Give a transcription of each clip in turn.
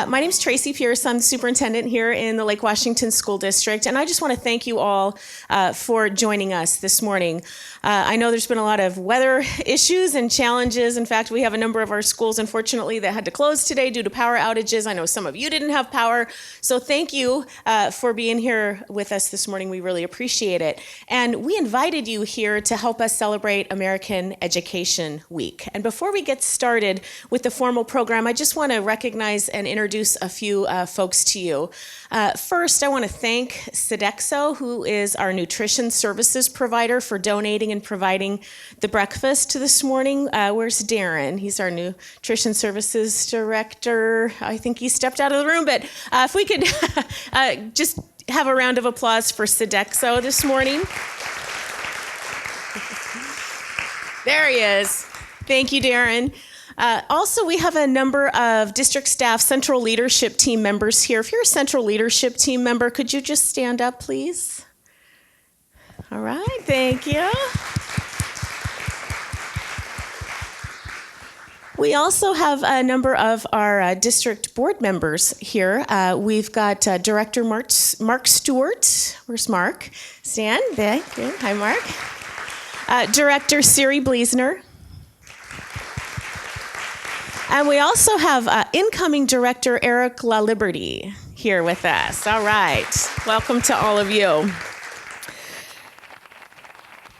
My name is Traci Pierce. I'm the superintendent here in the Lake Washington School District, and I just want to thank you all for joining us this morning. I know there's been a lot of weather issues and challenges. In fact, we have a number of our schools, unfortunately, that had to close today due to power outages. I know some of you didn't have power, so thank you for being here with us this morning. We really appreciate it. And we invited you here to help us celebrate American Education Week. And before we get started with the formal program, I just want to recognize and introduce a few folks to you. First, I want to thank Sodexo, who is our nutrition services provider, for donating and providing the breakfast this morning. Where's Darren? He's our nutrition services director. I think he stepped out of the room, but if we could just have a round of applause for Sodexo this morning. There he is. Thank you, Darren. Also, we have a number of district staff, central leadership team members here. If you're a central leadership team member, could you just stand up, please? All right, thank you. We also have a number of our district board members here. We've got Director Mark Stewart. Where's Mark? Stan, thank you. Hi, Mark. Director Siri Bleasner. And we also have incoming director Eric LaLiberty here with us. All right, welcome to all of you.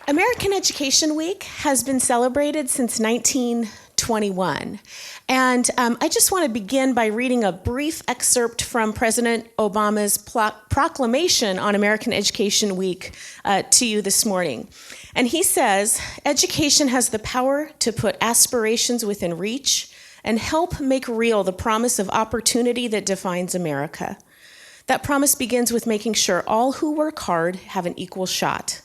American Education Week has been celebrated since 1921. And I just want to begin by reading a brief excerpt from President Obama's proclamation on American Education Week to you this morning. And he says, "Education has the power to put aspirations within reach and help make real the promise of opportunity that defines America. That promise begins with making sure all who work hard have an equal shot.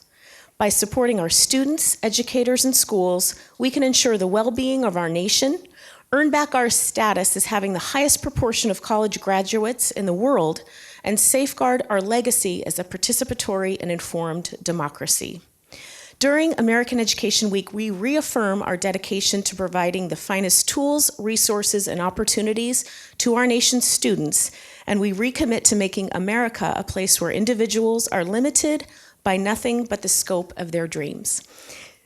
By supporting our students, educators, and schools, we can ensure the well-being of our nation, earn back our status as having the highest proportion of college graduates in the world, and safeguard our legacy as a participatory and informed democracy. During American Education Week, we reaffirm our dedication to providing the finest tools, resources, and opportunities to our nation's students, and we recommit to making America a place where individuals are limited by nothing but the scope of their dreams."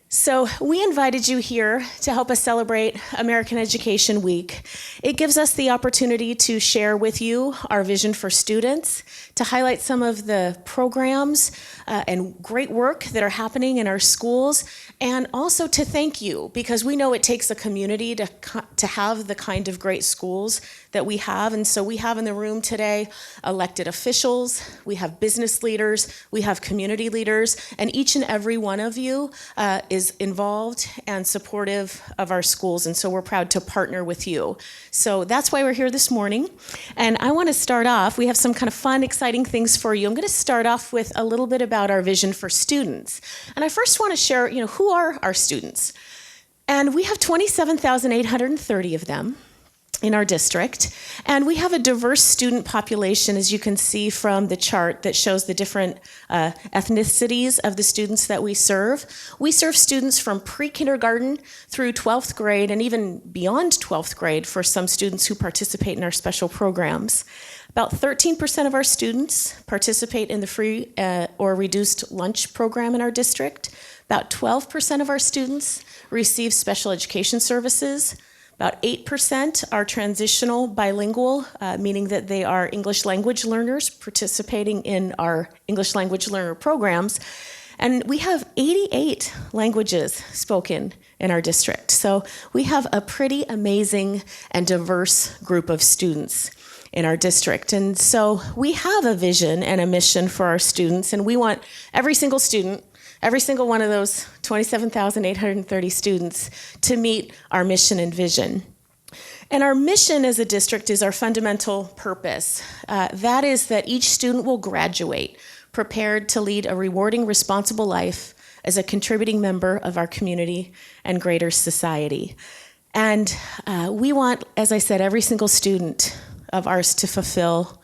So we invited you here to help us celebrate American Education Week. It gives us the opportunity to share with you our vision for students, to highlight some of the programs and great work that are happening in our schools, and also to thank you, because we know it takes a community to have the kind of great schools that we have. And so we have in the room today elected officials, we have business leaders, we have community leaders, and each and every one of you is involved and supportive of our schools, and so we're proud to partner with you. So that's why we're here this morning, and I want to start off, we have some kind of fun, exciting things for you. I'm going to start off with a little bit about our vision for students. And I first want to share, who are our students? And we have 27,830 of them in our district, and we have a diverse student population, as you can see from the chart that shows the different ethnicities of the students that we serve. We serve students from pre-kindergarten through 12th grade and even beyond 12th grade for some students who participate in our special programs. About 13% of our students participate in the free or reduced lunch program in our district. About 12% of our students receive special education services. About 8% are transitional bilingual, meaning that they are English language learners participating in our English language learner programs. And we have 88 languages spoken in our district. So we have a pretty amazing and diverse group of students in our district. And so we have a vision and a mission for our students, and we want every single student, every single one of those 27,830 students to meet our mission and vision. And our mission as a district is our fundamental purpose. That is that each student will graduate prepared to lead a rewarding, responsible life as a contributing member of our community and greater society. And we want, as I said, every single student of ours to fulfill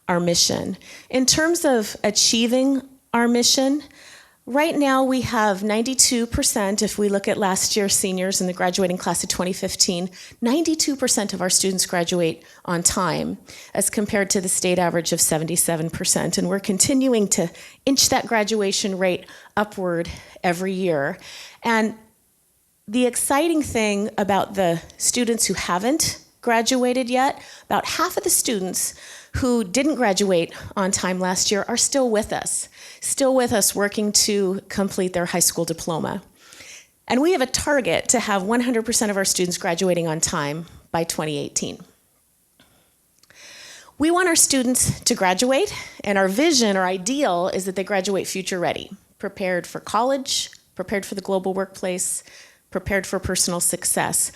our mission. In terms of achieving our mission, right now we have 92%, if we look at last year's seniors in the graduating class of 2015, 92% of our students graduate on time as compared to the state average of 77%. And we're continuing to inch that graduation rate upward every year. And the exciting thing about the students who haven't graduated yet, about half of the students who didn't graduate on time last year are still with us working to complete their high school diploma. And we have a target to have 100% of our students graduating on time by 2018. We want our students to graduate, and our vision, our ideal, is that they graduate future ready, prepared for college, prepared for the global workplace, prepared for personal success.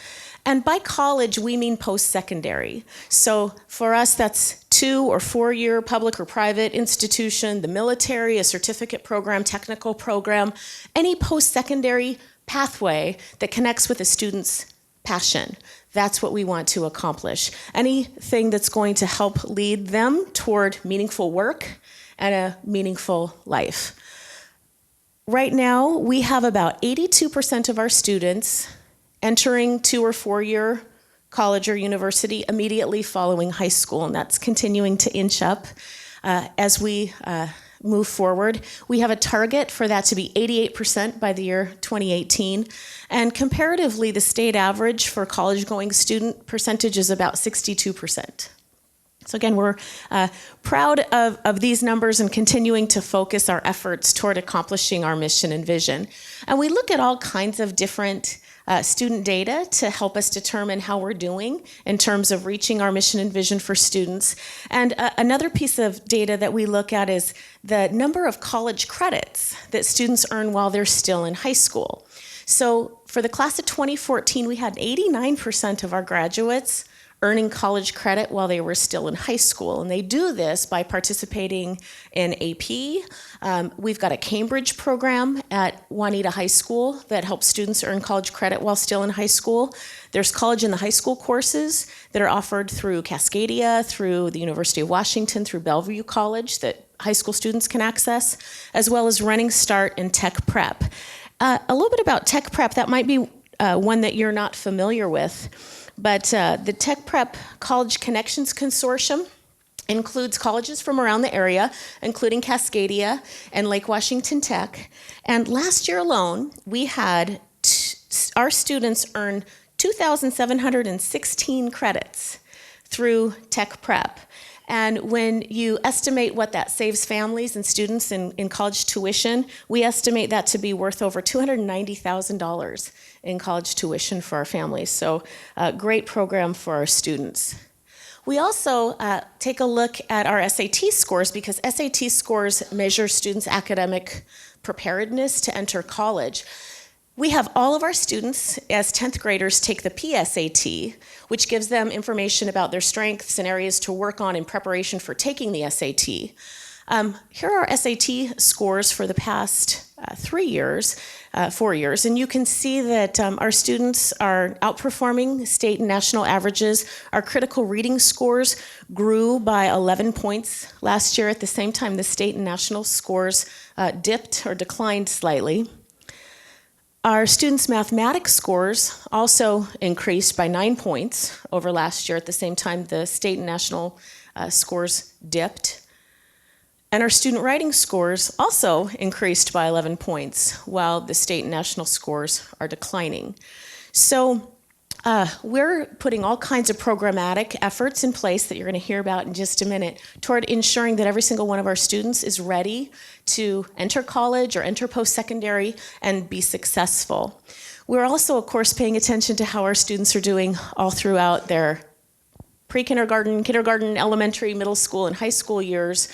And by college, we mean post-secondary. So for us, that's 2 or 4 year public or private institution, the military, a certificate program, technical program, any post-secondary pathway that connects with a student's passion. That's what we want to accomplish. Anything that's going to help lead them toward meaningful work and a meaningful life. Right now, we have about 82% of our students entering 2 or 4 year college or university immediately following high school, and that's continuing to inch up as we move forward. We have a target for that to be 88% by the year 2018, and comparatively, the state average for college-going student percentage is about 62%. So again, we're proud of these numbers and continuing to focus our efforts toward accomplishing our mission and vision. And we look at all kinds of different student data to help us determine how we're doing in terms of reaching our mission and vision for students. And another piece of data that we look at is the number of college credits that students earn while they're still in high school. So for the class of 2014, we had 89% of our graduates earning college credit while they were still in high school. And they do this by participating in AP. We've got a Cambridge program at Juanita High School that helps students earn college credit while still in high school. There's college in the high school courses that are offered through Cascadia, through the University of Washington, through Bellevue College that high school students can access, as well as Running Start and Tech Prep. A little bit about Tech Prep, that might be one that you're not familiar with. But the Tech Prep College Connections Consortium includes colleges from around the area, including Cascadia and Lake Washington Tech. And last year alone, we had our students earn 2,716 credits through Tech Prep. And when you estimate what that saves families and students in college tuition, we estimate that to be worth over $290,000 in college tuition for our families. So a great program for our students. We also take a look at our SAT scores because SAT scores measure students' academic preparedness to enter college. We have all of our students as 10th graders take the PSAT, which gives them information about their strengths and areas to work on in preparation for taking the SAT. Here are our SAT scores for the past 4 years, and you can see that our students are outperforming state and national averages. Our critical reading scores grew by 11 points last year. At the same time, the state and national scores dipped or declined slightly. Our students' mathematics scores also increased by 9 points over last year. At the same time, the state and national scores dipped. And our student writing scores also increased by 11 points, while the state and national scores are declining. So We're putting all kinds of programmatic efforts in place that you're going to hear about in just a minute toward ensuring that every single one of our students is ready to enter college or enter post-secondary and be successful. We're also, of course, paying attention to how our students are doing all throughout their pre-kindergarten, kindergarten, elementary, middle school, and high school years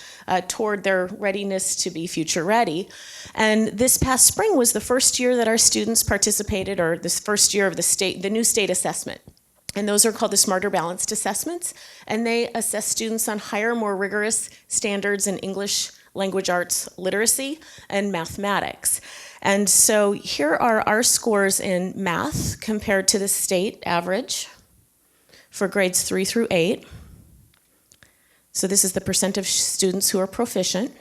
toward their readiness to be future ready. And this past spring was the first year that our students participated, or this first year of the new state assessment. And those are called the Smarter Balanced Assessments. And they assess students on higher, more rigorous standards in English, language arts, literacy, and mathematics. And so here are our scores in math compared to the state average for grades 3 through 8. So this is the percent of students who are proficient.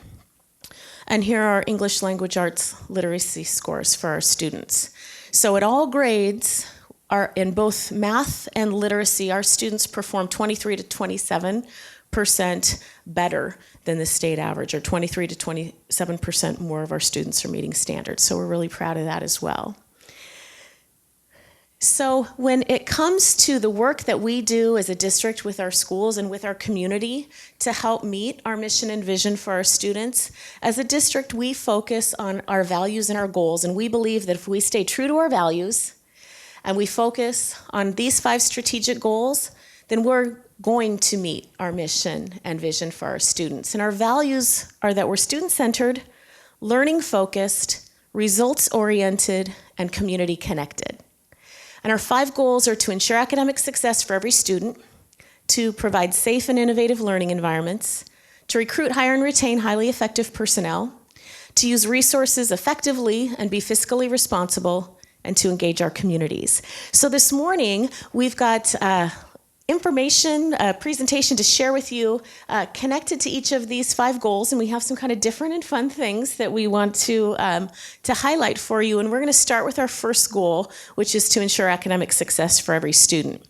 And here are English language arts literacy scores for our students. So at all grades, in both math and literacy, our students perform 23 to 27% better than the state average, or 23 to 27% more of our students are meeting standards. So we're really proud of that as well. So when it comes to the work that we do as a district with our schools and with our community to help meet our mission and vision for our students, as a district, we focus on our values and our goals. And we believe that if we stay true to our values and we focus on these 5 strategic goals, then we're going to meet our mission and vision for our students. And our values are that we're student-centered, learning-focused, results-oriented, and community-connected. And our 5 goals are to ensure academic success for every student, to provide safe and innovative learning environments, to recruit, hire, and retain highly effective personnel, to use resources effectively and be fiscally responsible, and to engage our communities. So this morning, we've got information, a presentation to share with you connected to each of these 5 goals, and we have some kind of different and fun things that we want to highlight for you. And we're going to start with our first goal, which is to ensure academic success for every student.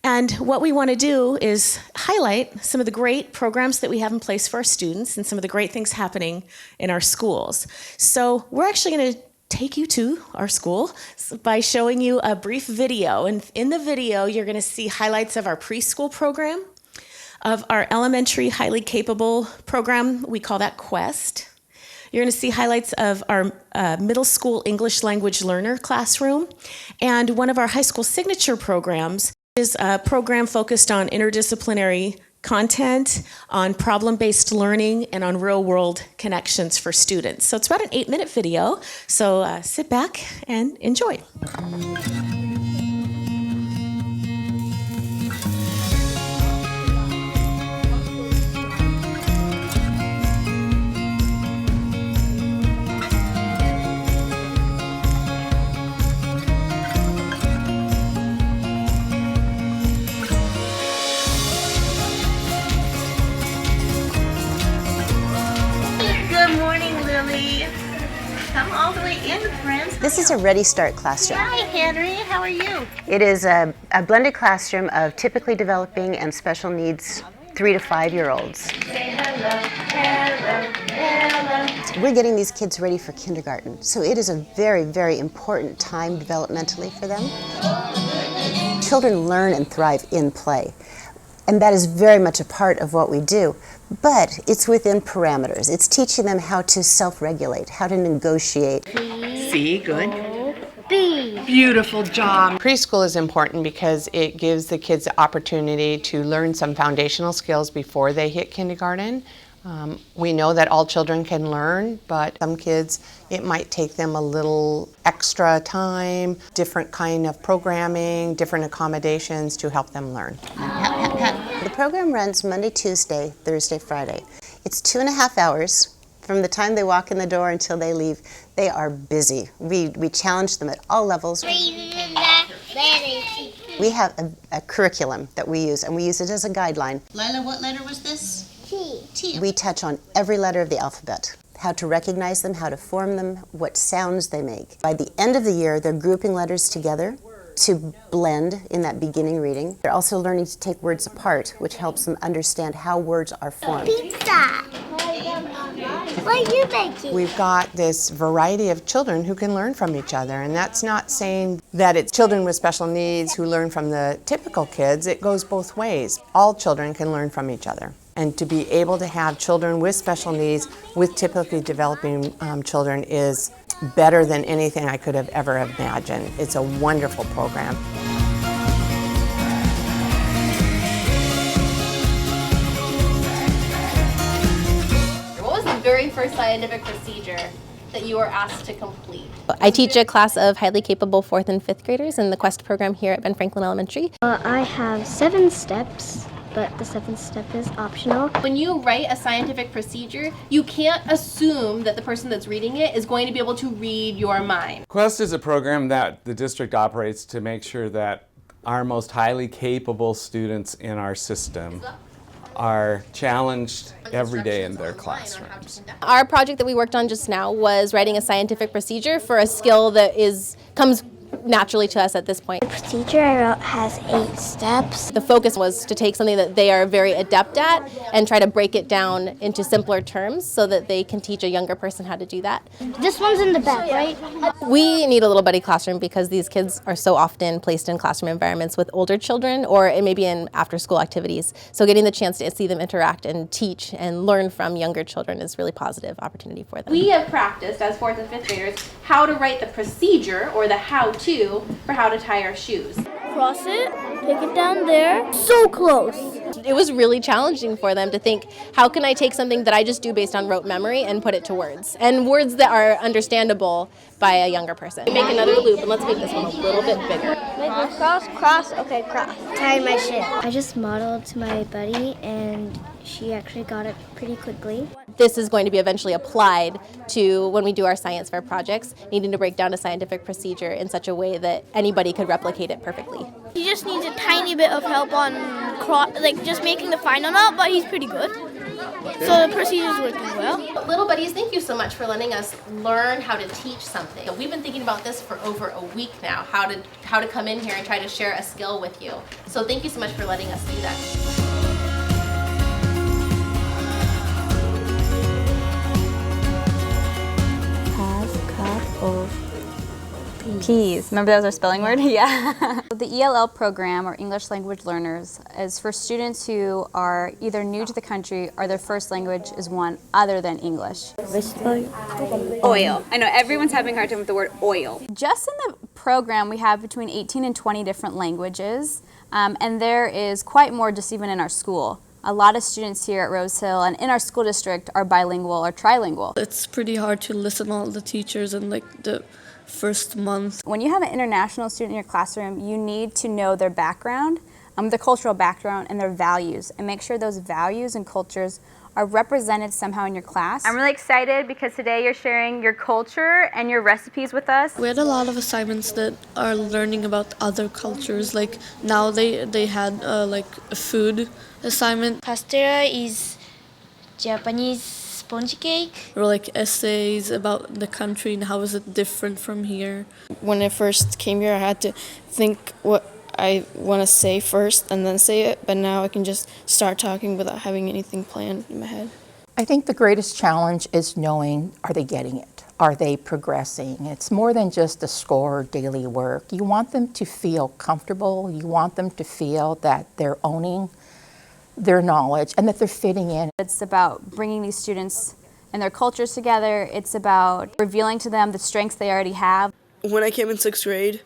And what we want to do is highlight some of the great programs that we have in place for our students and some of the great things happening in our schools. So we're actually going to take you to our school by showing you a brief video. And in the video, you're going to see highlights of our preschool program, of our elementary highly capable program. We call that Quest. You're going to see highlights of our middle school English language learner classroom. And one of our high school signature programs is a program focused on interdisciplinary content, on problem-based learning, and on real-world connections for students. So it's about an 8-minute video, so sit back and enjoy. Come all the way in, friends. This is a Ready Start classroom. Hi, Henry. How are you? It is a blended classroom of typically developing and special needs 3 to 5-year-olds. Say hello, hello, hello. We're getting these kids ready for kindergarten, so it is a very, very important time developmentally for them. Children learn and thrive in play, and that is very much a part of what we do. But it's within parameters. It's teaching them how to self-regulate, how to negotiate. C, good. B. Beautiful job. Preschool is important because it gives the kids the opportunity to learn some foundational skills before they hit kindergarten. We know that all children can learn, but some kids, it might take them a little extra time, different kind of programming, different accommodations to help them learn. The program runs Monday, Tuesday, Thursday, Friday. It's 2.5 hours from the time they walk in the door until they leave. They are busy. We challenge them at all levels. We have a curriculum that we use, and we use it as a guideline. Lila, what letter was this? T. T. We touch on every letter of the alphabet, how to recognize them, how to form them, what sounds they make. By the end of the year, they're grouping letters together to blend in that beginning reading. They're also learning to take words apart, which helps them understand how words are formed. Pizza. What are you making? We've got this variety of children who can learn from each other, and that's not saying that it's children with special needs who learn from the typical kids. It goes both ways. All children can learn from each other. And to be able to have children with special needs with typically developing children is better than anything I could have ever imagined. It's a wonderful program. What was the very first scientific procedure that you were asked to complete? I teach a class of highly capable 4th and 5th graders in the Quest program here at Ben Franklin Elementary. I have 7 steps, but the 7th step is optional. When you write a scientific procedure, you can't assume that the person that's reading it is going to be able to read your mind. Quest is a program that the district operates to make sure that our most highly capable students in our system are challenged every day in their classrooms. Our project that we worked on just now was writing a scientific procedure for a skill that comes naturally to us at this point. The procedure I wrote has 8 steps. The focus was to take something that they are very adept at and try to break it down into simpler terms so that they can teach a younger person how to do that. This one's in the back, right? We need a little buddy classroom because these kids are so often placed in classroom environments with older children, or it may be in after-school activities. So getting the chance to see them interact and teach and learn from younger children is really positive opportunity for them. We have practiced as 4th and 5th graders how to write the procedure or the how-to for how to tie our shoes. Cross it, take it down there. So close. It was really challenging for them to think, how can I take something that I just do based on rote memory and put it to words? And words that are understandable by a younger person. Make another loop, and let's make this one a little bit bigger. Make a cross, okay, cross. Tie my shoe. I just modeled to my buddy, and she actually got it pretty quickly. This is going to be eventually applied to when we do our science fair projects, needing to break down a scientific procedure in such a way that anybody could replicate it perfectly. He just needs a tiny bit of help on just making the final knot, but he's pretty good. So the procedure's working well. Little buddies, thank you so much for letting us learn how to teach something. We've been thinking about this for over a week now, how to come in here and try to share a skill with you. So thank you so much for letting us do that. Peas. Remember that was our spelling word? Yeah. The ELL program, or English Language Learners, is for students who are either new to the country or their first language is one other than English. Oil. I know everyone's having a hard time with the word oil. Just in the program, we have between 18 and 20 different languages, and there is quite more just even in our school. A lot of students here at Rose Hill and in our school district are bilingual or trilingual. It's pretty hard to listen to all the teachers in the first month. When you have an international student in your classroom, you need to know their background, their cultural background, and their values, and make sure those values and cultures are represented somehow in your class. I'm really excited because today you're sharing your culture and your recipes with us. We had a lot of assignments that are learning about other cultures. Like now they had like a food assignment. Castella is Japanese sponge cake. Or like essays about the country and how is it different from here. When I first came here, I had to think what I want to say first and then say it, but now I can just start talking without having anything planned in my head. I think the greatest challenge is knowing, are they getting it? Are they progressing? It's more than just a score or daily work. You want them to feel comfortable. You want them to feel that they're owning their knowledge and that they're fitting in. It's about bringing these students and their cultures together. It's about revealing to them the strengths they already have. When I came in 6th grade,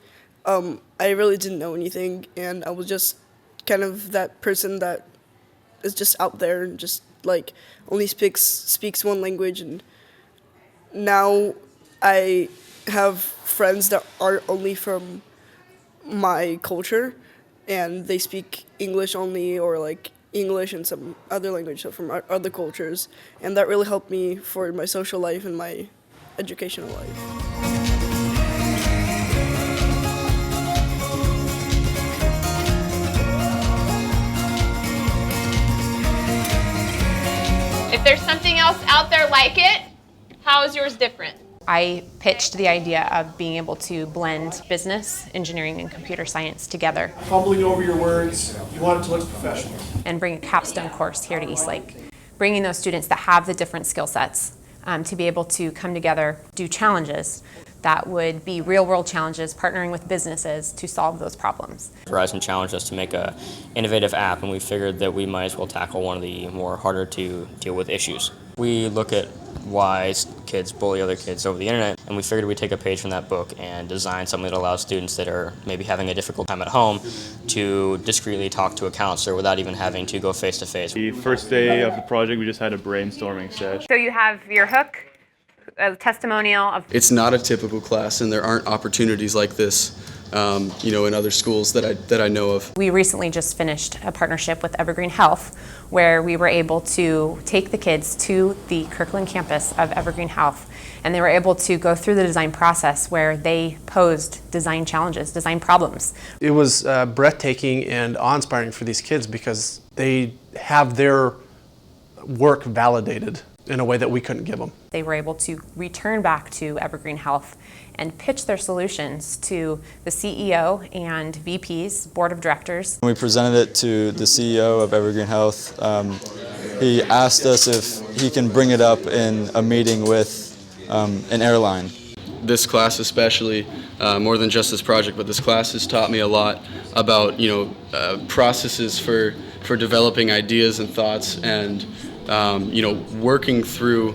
I really didn't know anything, and I was just kind of that person that is just out there and just like only speaks one language. And now I have friends that are only from my culture, and they speak English only, or like English and some other language from other cultures, and that really helped me for my social life and my educational life. If there's something else out there like it, how is yours different? I pitched the idea of being able to blend business, engineering, and computer science together. Fumbling over your words, you want it to look professional. And bring a capstone course here to Eastlake. Bringing those students that have the different skill sets to be able to come together, do challenges that would be real-world challenges, partnering with businesses to solve those problems. Verizon challenged us to make an innovative app, and we figured that we might as well tackle one of the more harder to deal with issues. We look at why kids bully other kids over the internet, and we figured we'd take a page from that book and design something that allows students that are maybe having a difficult time at home to discreetly talk to a counselor without even having to go face-to-face. The first day of the project, we just had a brainstorming session. So you have your hook, a testimonial of... It's not a typical class, and there aren't opportunities like this in other schools that I know of. We recently just finished a partnership with Evergreen Health, where we were able to take the kids to the Kirkland campus of Evergreen Health, and they were able to go through the design process where they posed design challenges, design problems. It was breathtaking and awe-inspiring for these kids because they have their work validated in a way that we couldn't give them. They were able to return back to Evergreen Health and pitch their solutions to the CEO and VP's board of directors. When we presented it to the CEO of Evergreen Health, he asked us if he can bring it up in a meeting with an airline. This class especially, more than just this project, but this class has taught me a lot about processes for developing ideas and thoughts, and working through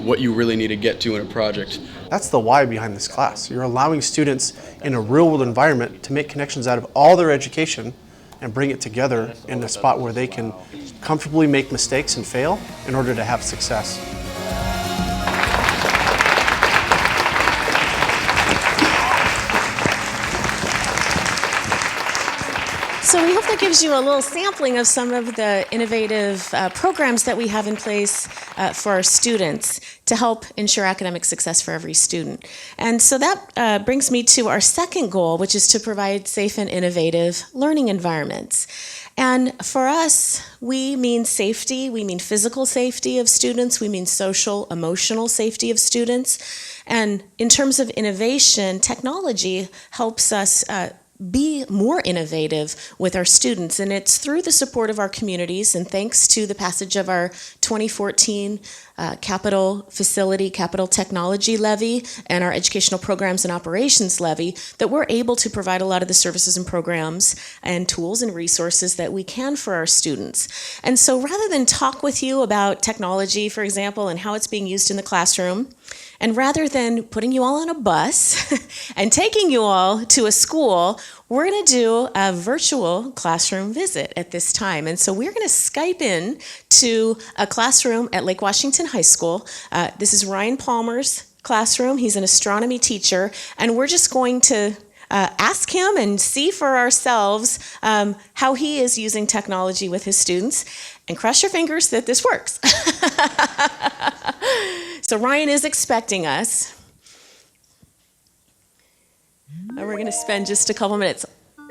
what you really need to get to in a project. That's the why behind this class. You're allowing students in a real-world environment to make connections out of all their education and bring it together in a spot where they can comfortably make mistakes and fail in order to have success. So we hope that gives you a little sampling of some of the innovative programs that we have in place for our students to help ensure academic success for every student. And so that brings me to our second goal, which is to provide safe and innovative learning environments. And for us, we mean safety, we mean physical safety of students, we mean social, emotional safety of students. And in terms of innovation, technology helps us be more innovative with our students, and it's through the support of our communities and thanks to the passage of our 2014 capital technology levy and our educational programs and operations levy that we're able to provide a lot of the services and programs and tools and resources that we can for our students. And so rather than talk with you about technology, for example, and how it's being used in the classroom, and rather than putting you all on a bus and taking you all to a school, we're going to do a virtual classroom visit at this time. And so we're going to Skype in to a classroom at Lake Washington High School. This is Ryan Palmer's classroom. He's an astronomy teacher, and we're just going to ask him and see for ourselves how he is using technology with his students, and cross your fingers that this works. So Ryan is expecting us. And we're going to spend just a couple minutes. Let's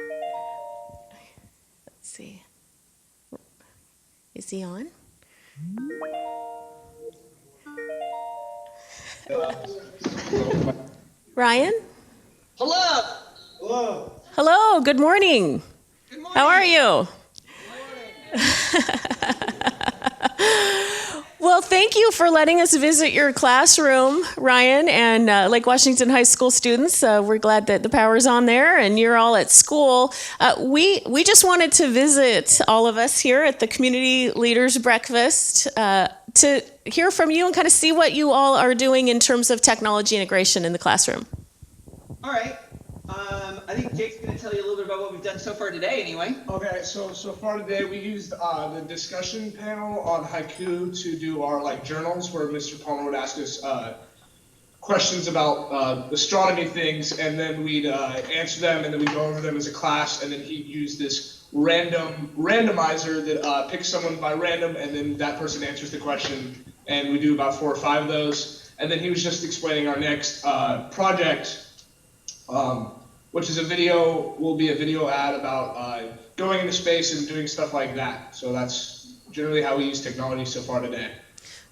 see. Is he on? Ryan? Hello. Hello. Hello, good morning. Good morning. How are you? Well, thank you for letting us visit your classroom, Ryan, and Lake Washington High School students. We're glad that the power's on there and you're all at school. We just wanted to visit, all of us here at the Community Leaders Breakfast, to hear from you and kind of see what you all are doing in terms of technology integration in the classroom. All right. I think Jake's going to tell you a little bit about what we've done so far today anyway. Okay, so far today we used the discussion panel on Haiku to do our journals where Mr. Palmer would ask us questions about astronomy things, and then we'd answer them, and then we'd go over them as a class, and then he'd use this randomizer that picks someone by random, and then that person answers the question, and we do about 4 or 5 of those. And then he was just explaining our next project, which is will be a video ad about going into space and doing stuff like that. So that's generally how we use technology so far today.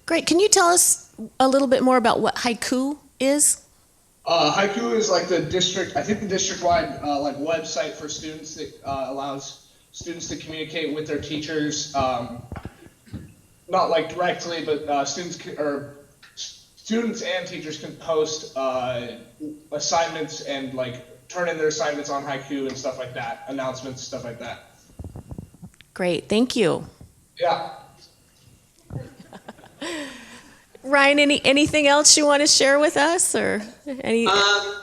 Great. Can you tell us a little bit more about what Haiku is? Haiku is like the district-wide website for students that allows students to communicate with their teachers, not directly, but students or students and teachers can post assignments and like turn in their assignments on Haiku and stuff like that, announcements, stuff like that. Great, thank you. Yeah. Ryan, anything else you want to share with us, or any? Well,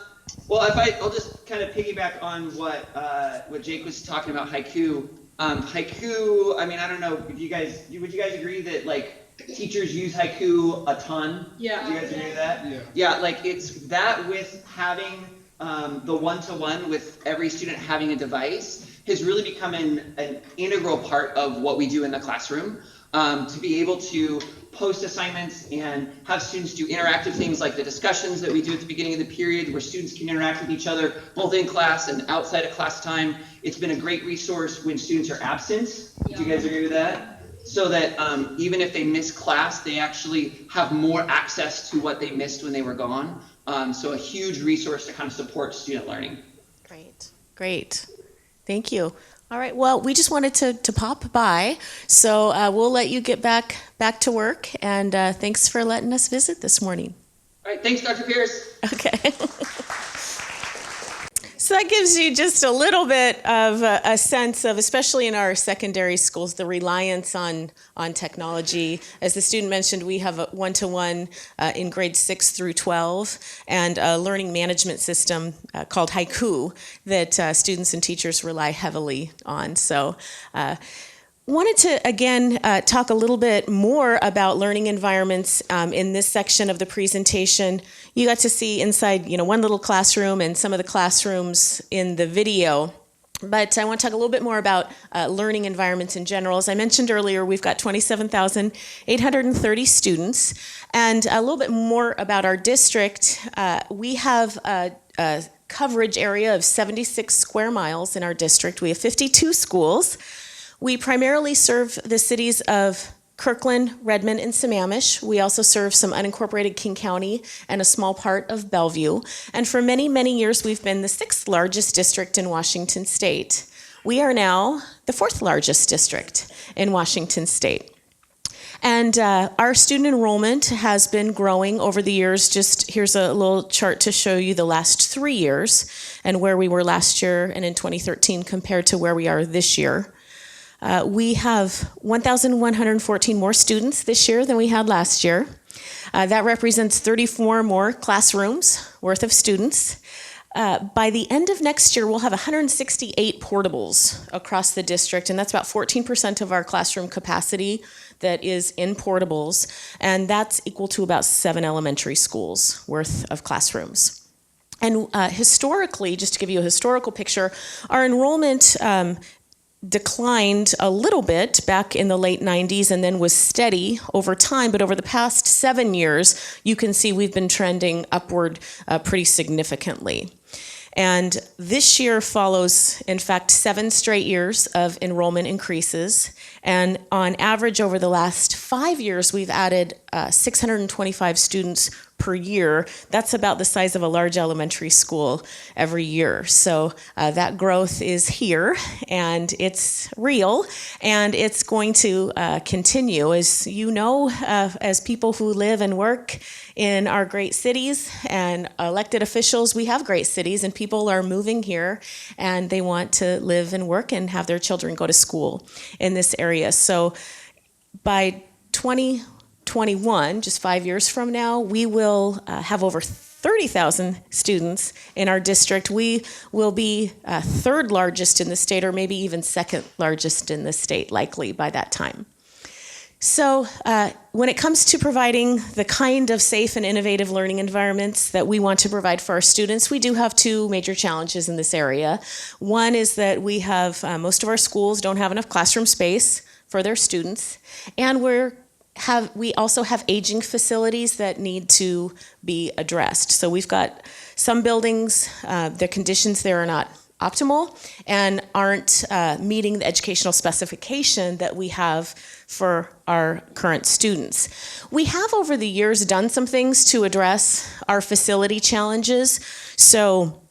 I'll just kind of piggyback on what Jake was talking about haiku. Haiku, I mean, I don't know if would you guys agree that like teachers use haiku a ton? Yeah. Do you guys agree with that? Yeah. Yeah, like it's that with having the one-to-one with every student having a device has really become an integral part of what we do in the classroom. To be able to post assignments and have students do interactive things like the discussions that we do at the beginning of the period where students can interact with each other both in class and outside of class time. It's been a great resource when students are absent. Do you guys agree with that? So that even if they miss class, they actually have more access to what they missed when they were gone. So a huge resource to kind of support student learning. Great. Thank you. All right, well, we just wanted to pop by, so we'll let you get back to work, and thanks for letting us visit this morning. All right, thanks, Dr. Pierce. Okay. So that gives you just a little bit of a sense of, especially in our secondary schools, the reliance on technology. As the student mentioned, we have a one-to-one in grades 6 through 12 and a learning management system called Haiku that students and teachers rely heavily on. So wanted to, again, talk a little bit more about learning environments in this section of the presentation. You got to see inside, one little classroom and some of the classrooms in the video. But I want to talk a little bit more about learning environments in general. As I mentioned earlier, we've got 27,830 students. And a little bit more about our district. We have a coverage area of 76 square miles in our district. We have 52 schools. We primarily serve the cities of Kirkland, Redmond, and Sammamish. We also serve some unincorporated King County and a small part of Bellevue. And for many, many years, we've been the 6th largest district in Washington State. We are now the 4th largest district in Washington State. And our student enrollment has been growing over the years. Just here's a little chart to show you the last 3 years and where we were last year and in 2013 compared to where we are this year. We have 1,114 more students this year than we had last year. That represents 34 more classrooms worth of students. By the end of next year, we'll have 168 portables across the district, and that's about 14% of our classroom capacity that is in portables, and that's equal to about 7 elementary schools worth of classrooms. And historically, just to give you a historical picture, our enrollment declined a little bit back in the late 90s and then was steady over time, but over the past 7 years, you can see we've been trending upward pretty significantly. And this year follows, in fact, 7 straight years of enrollment increases. And on average, over the last 5 years, we've added 625 students per year. That's about the size of a large elementary school every year. So that growth is here, and it's real, and it's going to continue. As you know, as people who live and work in our great cities and elected officials, we have great cities, and people are moving here, and they want to live and work and have their children go to school in this area. So by 2021, just 5 years from now, we will have over 30,000 students in our district. We will be 3rd largest in the state, or maybe even 2nd largest in the state, likely by that time. So when it comes to providing the kind of safe and innovative learning environments that we want to provide for our students, we do have 2 major challenges in this area. One is that we have, most of our schools don't have enough classroom space for their students, and we also have aging facilities that need to be addressed. So we've got some buildings, the conditions there are not optimal and aren't meeting the educational specification that we have for our current students. We have over the years done some things to address our facility challenges. So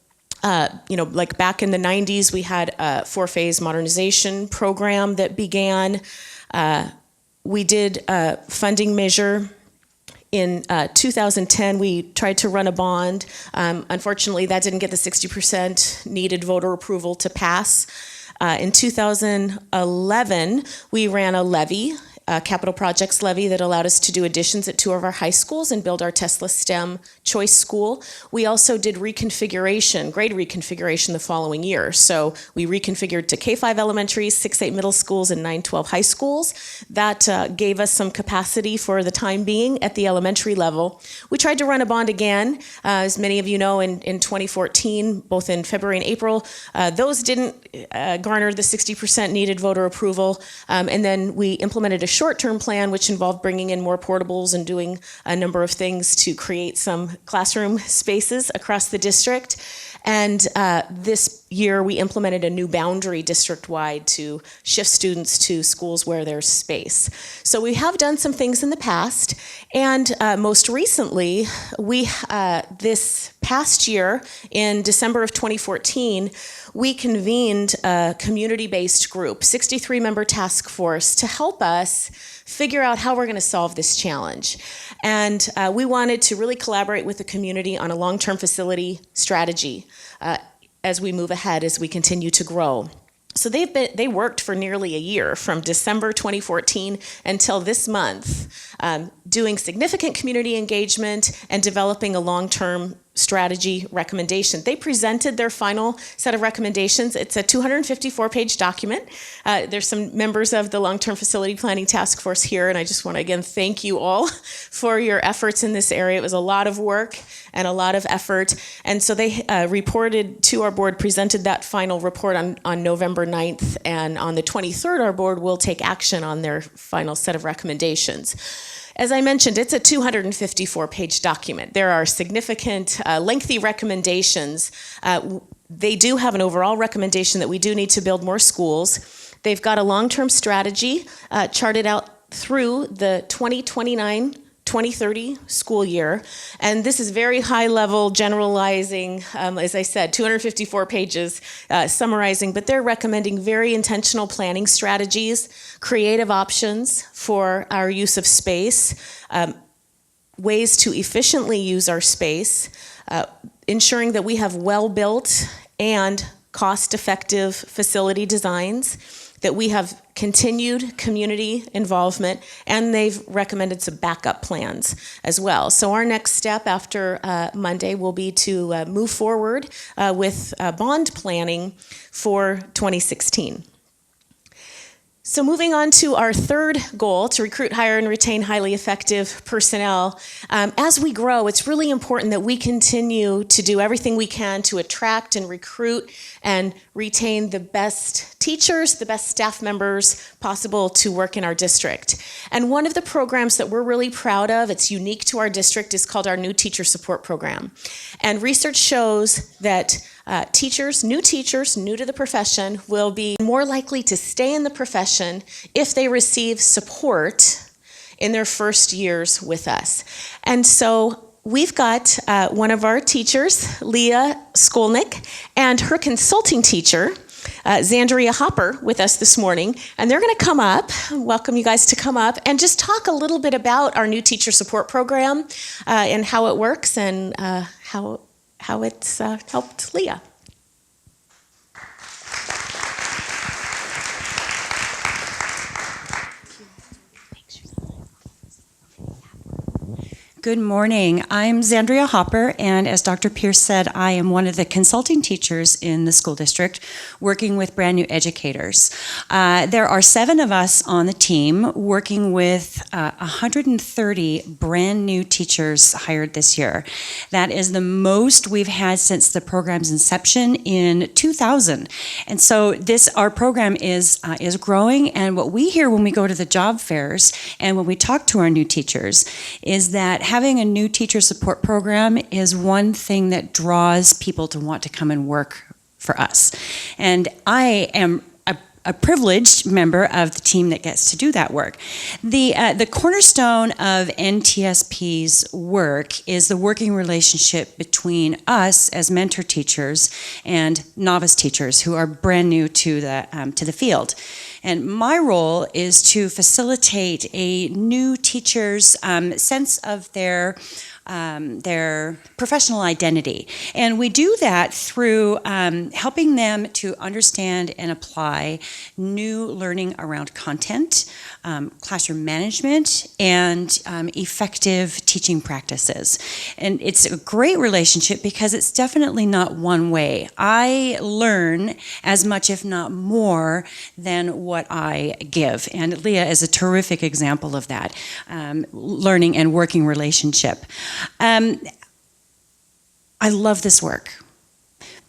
like back in the 90s, we had a 4-phase modernization program that began. We did a funding measure In 2010, we tried to run a bond. Unfortunately, that didn't get the 60% needed voter approval to pass. In 2011, we ran a levy, a capital projects levy that allowed us to do additions at 2 of our high schools and build our Tesla STEM choice school. We also did reconfiguration, grade reconfiguration the following year. So we reconfigured to K-5 elementaries, 6-8 middle schools, and 9-12 high schools. That gave us some capacity for the time being at the elementary level. We tried to run a bond again, as many of you know, in 2014, both in February and April. Those didn't garner the 60% needed voter approval. And then we implemented a short-term plan, which involved bringing in more portables and doing a number of things to create some classroom spaces across the district. And this year, we implemented a new boundary district-wide to shift students to schools where there's space. So we have done some things in the past, and most recently, this past year, in December of 2014, we convened a community-based group, 63-member task force, to help us figure out how we're going to solve this challenge. And we wanted to really collaborate with the community on a long-term facility strategy as we move ahead, as we continue to grow. So they worked for nearly a year, from December 2014 until this month, doing significant community engagement and developing a long-term strategy recommendation. They presented their final set of recommendations. It's a 254-page document. There's some members of the Long-Term Facility Planning Task Force here, and I just want to again thank you all for your efforts in this area. It was a lot of work and a lot of effort. And so they reported to our board, presented that final report on November 9th, and on the 23rd, our board will take action on their final set of recommendations. As I mentioned, it's a 254-page document. There are significant, lengthy recommendations. They do have an overall recommendation that we do need to build more schools. They've got a long-term strategy charted out through the 2029-2030 school year. And this is very high-level, generalizing, as I said, 254 pages summarizing, but they're recommending very intentional planning strategies, creative options for our use of space, ways to efficiently use our space, ensuring that we have well-built and cost-effective facility designs, that we have continued community involvement, and they've recommended some backup plans as well. So our next step after Monday will be to move forward with bond planning for 2016. So moving on to our third goal, to recruit, hire, and retain highly effective personnel. As we grow, it's really important that we continue to do everything we can to attract and recruit and retain the best teachers, the best staff members possible to work in our district. And one of the programs that we're really proud of, it's unique to our district, is called our New Teacher Support Program. And research shows that new teachers new to the profession will be more likely to stay in the profession if they receive support in their first years with us. And so we've got one of our teachers, Leah Skolnick, and her consulting teacher, Zandria Hopper, with us this morning. And they're going to come up, welcome you guys to come up, and just talk a little bit about our New Teacher Support Program and how it works and how it's helped Leah. Good morning. I'm Zandria Hopper, and as Dr. Pierce said, I am one of the consulting teachers in the school district working with brand new educators. There are 7 of us on the team working with 130 brand new teachers hired this year. That is the most we've had since the program's inception in 2000. And so our program is growing, and what we hear when we go to the job fairs and when we talk to our new teachers is that having a new teacher support program is one thing that draws people to want to come and work for us. And I am a privileged member of the team that gets to do that work. The cornerstone of NTSP's work is the working relationship between us as mentor teachers and novice teachers who are brand new to the field. And my role is to facilitate a new teacher's sense of their professional identity. And we do that through helping them to understand and apply new learning around content, classroom management, and effective teaching practices. And it's a great relationship because it's definitely not one way. I learn as much, if not more, than what I give. And Leah is a terrific example of that, learning and working relationship. I love this work.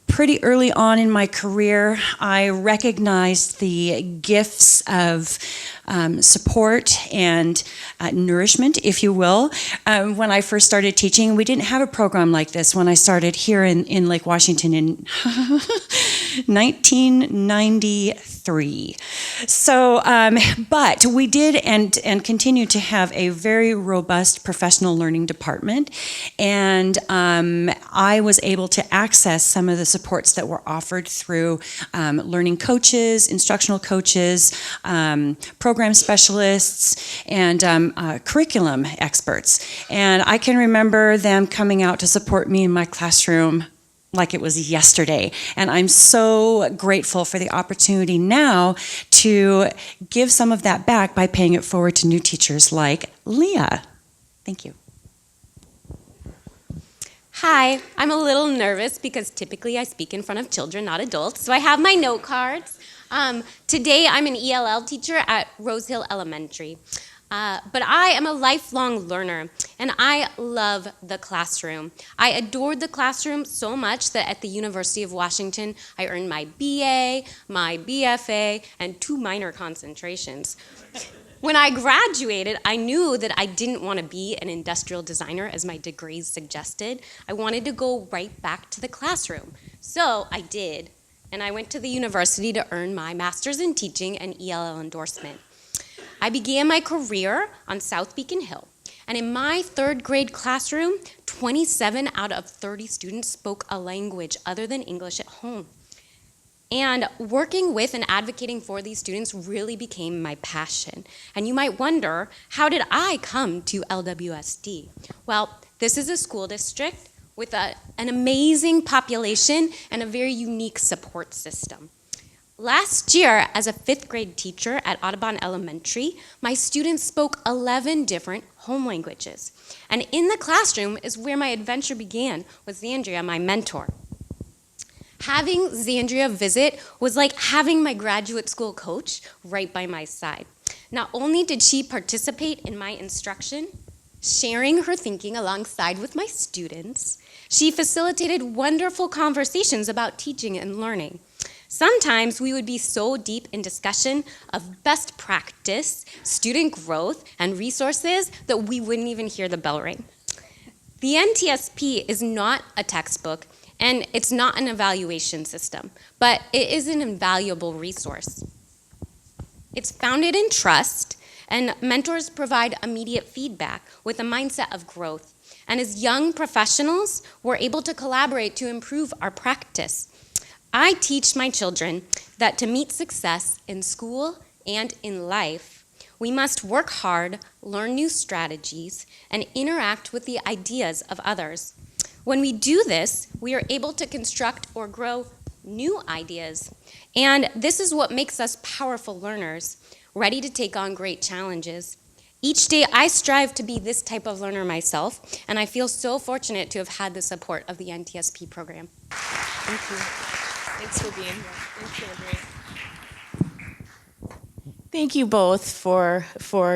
Pretty early on in my career, I recognized the gifts of support and nourishment, if you will. When I first started teaching, we didn't have a program like this when I started here in Lake Washington in 1993. So, but we did and continue to have a very robust professional learning department, and I was able to access some of the supports that were offered through learning coaches, instructional coaches, program specialists, and curriculum experts. And I can remember them coming out to support me in my classroom like it was yesterday. And I'm so grateful for the opportunity now to give some of that back by paying it forward to new teachers like Leah. Thank you. Hi, I'm a little nervous because typically I speak in front of children, not adults, so I have my note cards. Today I'm an ELL teacher at Rose Hill Elementary, but I am a lifelong learner and I love the classroom. I adored the classroom so much that at the University of Washington I earned my BA, my BFA, and 2 minor concentrations. When I graduated, I knew that I didn't want to be an industrial designer as my degrees suggested. I wanted to go right back to the classroom. So I did, and I went to the university to earn my master's in teaching and ELL endorsement. I began my career on South Beacon Hill, and in my 3rd grade classroom, 27 out of 30 students spoke a language other than English at home. And working with and advocating for these students really became my passion. And you might wonder, how did I come to LWSD? Well, this is a school district with an amazing population and a very unique support system. Last year, as a 5th grade teacher at Audubon Elementary, my students spoke 11 different home languages. And in the classroom is where my adventure began with Xandria, my mentor. Having Xandria visit was like having my graduate school coach right by my side. Not only did she participate in my instruction, sharing her thinking alongside with my students, she facilitated wonderful conversations about teaching and learning. Sometimes we would be so deep in discussion of best practice, student growth, and resources that we wouldn't even hear the bell ring. The NTSP is not a textbook, and it's not an evaluation system, but it is an invaluable resource. It's founded in trust, and mentors provide immediate feedback with a mindset of growth. And as young professionals, we're able to collaborate to improve our practice. I teach my children that to meet success in school and in life, we must work hard, learn new strategies, and interact with the ideas of others. When we do this, we are able to construct or grow new ideas. And this is what makes us powerful learners, ready to take on great challenges. Each day, I strive to be this type of learner myself, and I feel so fortunate to have had the support of the NTSP program. Thank you. Thanks for being here. Thanks, Andrea. Thank you both for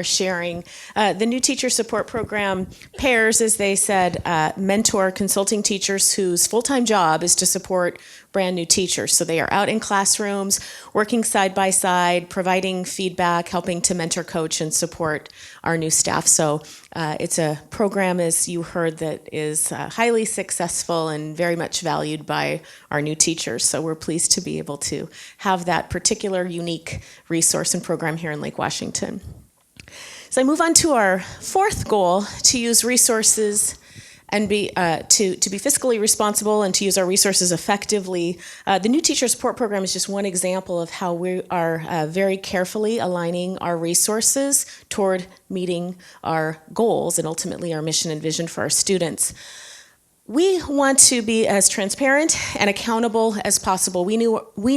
sharing. The new teacher support program pairs, as they said, mentor consulting teachers whose full-time job is to support brand new teachers. So they are out in classrooms, working side by side, providing feedback, helping to mentor, coach, and support our new staff. So it's a program, as you heard, that is highly successful and very much valued by our new teachers. So we're pleased to be able to have that particular unique resource and program here in Lake Washington. So I move on to our 4th goal, to use resources and to be fiscally responsible and to use our resources effectively. The new teacher support program is just one example of how we are very carefully aligning our resources toward meeting our goals and ultimately our mission and vision for our students. We want to be as transparent and accountable as possible. We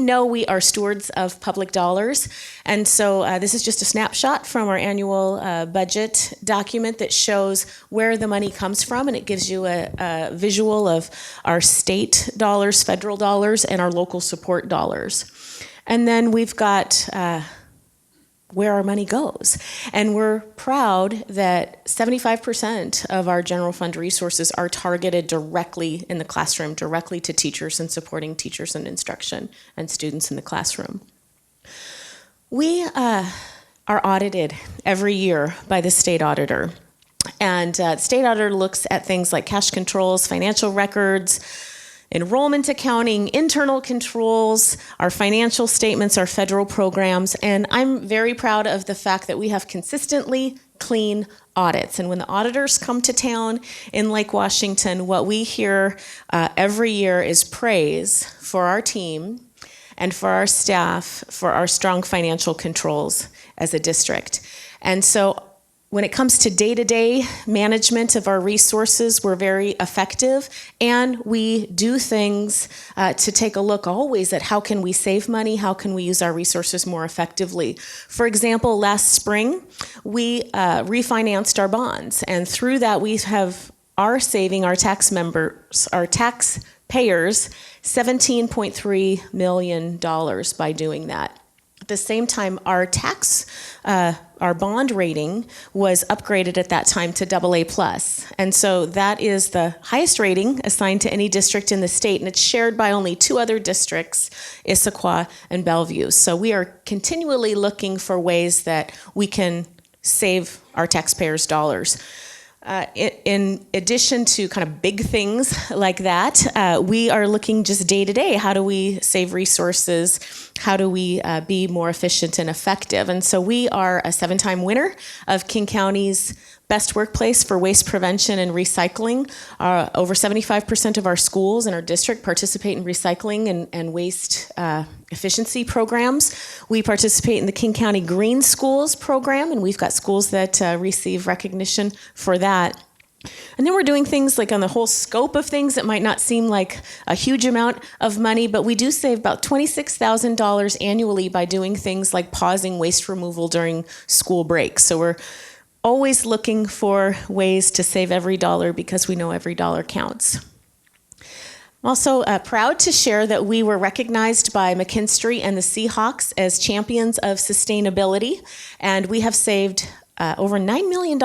know we are stewards of public dollars, and so this is just a snapshot from our annual budget document that shows where the money comes from, and it gives you a visual of our state dollars, federal dollars, and our local support dollars. And then we've got where our money goes. And we're proud that 75% of our general fund resources are targeted directly in the classroom, directly to teachers and supporting teachers in instruction and students in the classroom. We are audited every year by the state auditor. And the state auditor looks at things like cash controls, financial records, enrollment accounting, internal controls, our financial statements, our federal programs, and I'm very proud of the fact that we have consistently clean audits. And when the auditors come to town in Lake Washington, what we hear every year is praise for our team and for our staff for our strong financial controls as a district. And so when it comes to day-to-day management of our resources, we're very effective, and we do things to take a look always at how can we save money, how can we use our resources more effectively. For example, last spring, we refinanced our bonds, and through that we are saving our taxpayers $17.3 million by doing that. At the same time, our bond rating was upgraded at that time to AA+. And so that is the highest rating assigned to any district in the state, and it's shared by only two other districts, Issaquah and Bellevue. So we are continually looking for ways that we can save our taxpayers' dollars. In addition to kind of big things like that, we are looking just day to day. How do we save resources? How do we be more efficient and effective? And so we are a 7-time winner of King County's Best Workplace for Waste Prevention and Recycling. Over 75% of our schools in our district participate in recycling and waste efficiency programs. We participate in the King County Green Schools program, and we've got schools that receive recognition for that. And then we're doing things like on the whole scope of things that might not seem like a huge amount of money, but we do save about $26,000 annually by doing things like pausing waste removal during school breaks. So we're always looking for ways to save every dollar because we know every dollar counts. I'm also proud to share that we were recognized by McKinstry and the Seahawks as champions of sustainability, and we have saved over $9 million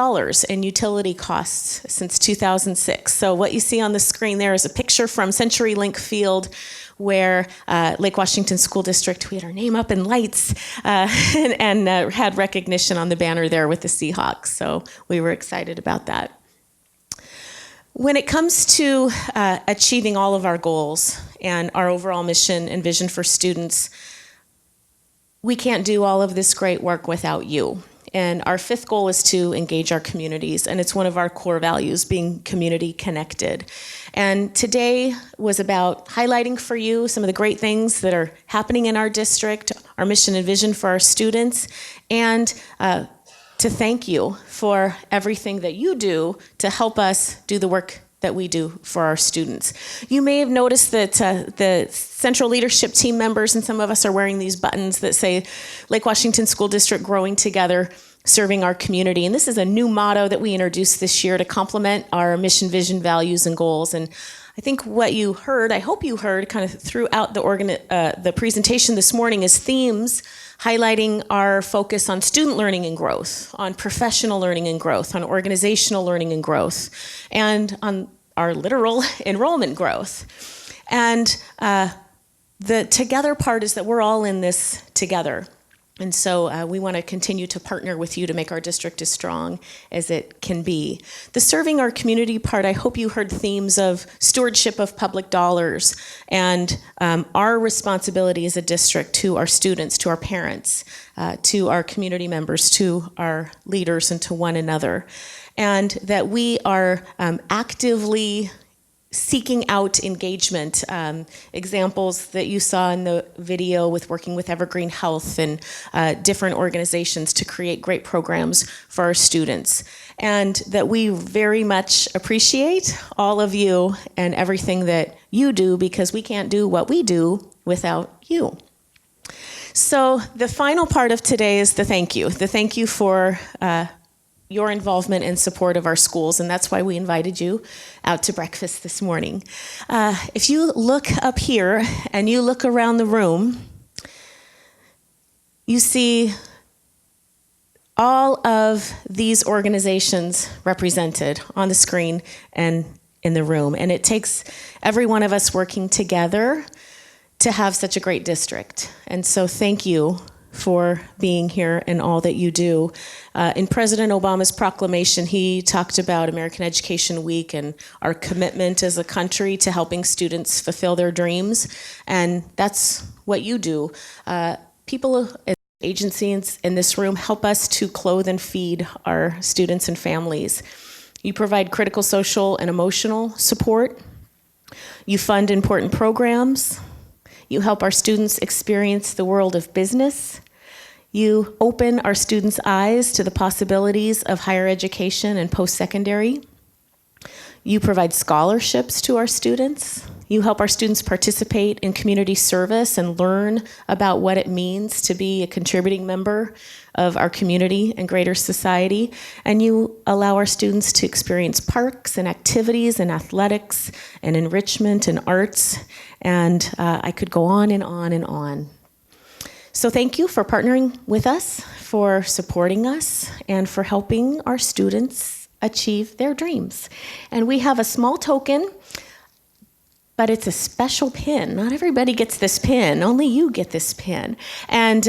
in utility costs since 2006. So what you see on the screen there is a picture from CenturyLink Field where Lake Washington School District, we had our name up in lights and had recognition on the banner there with the Seahawks. So we were excited about that. When it comes to achieving all of our goals and our overall mission and vision for students, we can't do all of this great work without you. And our 5th goal is to engage our communities, and it's one of our core values, being community connected. And today was about highlighting for you some of the great things that are happening in our district, our mission and vision for our students, and to thank you for everything that you do to help us do the work that we do for our students. You may have noticed that the central leadership team members and some of us are wearing these buttons that say Lake Washington School District Growing Together, Serving Our Community. And this is a new motto that we introduced this year to complement our mission, vision, values, and goals. And I think what you heard, I hope you heard kind of throughout the presentation this morning is themes highlighting our focus on student learning and growth, on professional learning and growth, on organizational learning and growth, and on our literal enrollment growth. And the together part is that we're all in this together. And so we want to continue to partner with you to make our district as strong as it can be. The serving our community part, I hope you heard themes of stewardship of public dollars and our responsibility as a district to our students, to our parents, to our community members, to our leaders, and to one another. And that we are actively seeking out engagement. Examples that you saw in the video with working with Evergreen Health and different organizations to create great programs for our students. And that we very much appreciate all of you and everything that you do, because we can't do what we do without you. So the final part of today is the thank you. The thank you for your involvement and support of our schools, and that's why we invited you out to breakfast this morning. If you look up here and you look around the room, you see all of these organizations represented on the screen and in the room, and it takes every one of us working together to have such a great district. And so thank you for being here and all that you do. In President Obama's proclamation, he talked about American Education Week and our commitment as a country to helping students fulfill their dreams. And that's what you do. People and agencies in this room help us to clothe and feed our students and families. You provide critical social and emotional support. You fund important programs. You help our students experience the world of business. You open our students' eyes to the possibilities of higher education and post-secondary. You provide scholarships to our students. You help our students participate in community service and learn about what it means to be a contributing member of our community and greater society. And you allow our students to experience parks and activities and athletics and enrichment and arts. And I could go on and on and on. So thank you for partnering with us, for supporting us, and for helping our students achieve their dreams. And we have a small token, but it's a special pin. Not everybody gets this pin. Only you get this pin. And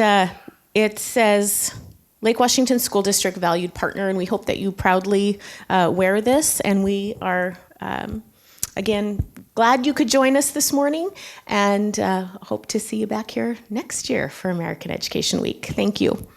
it says, Lake Washington School District Valued Partner, and we hope that you proudly wear this. And we are, again, glad you could join us this morning, and hope to see you back here next year for American Education Week. Thank you.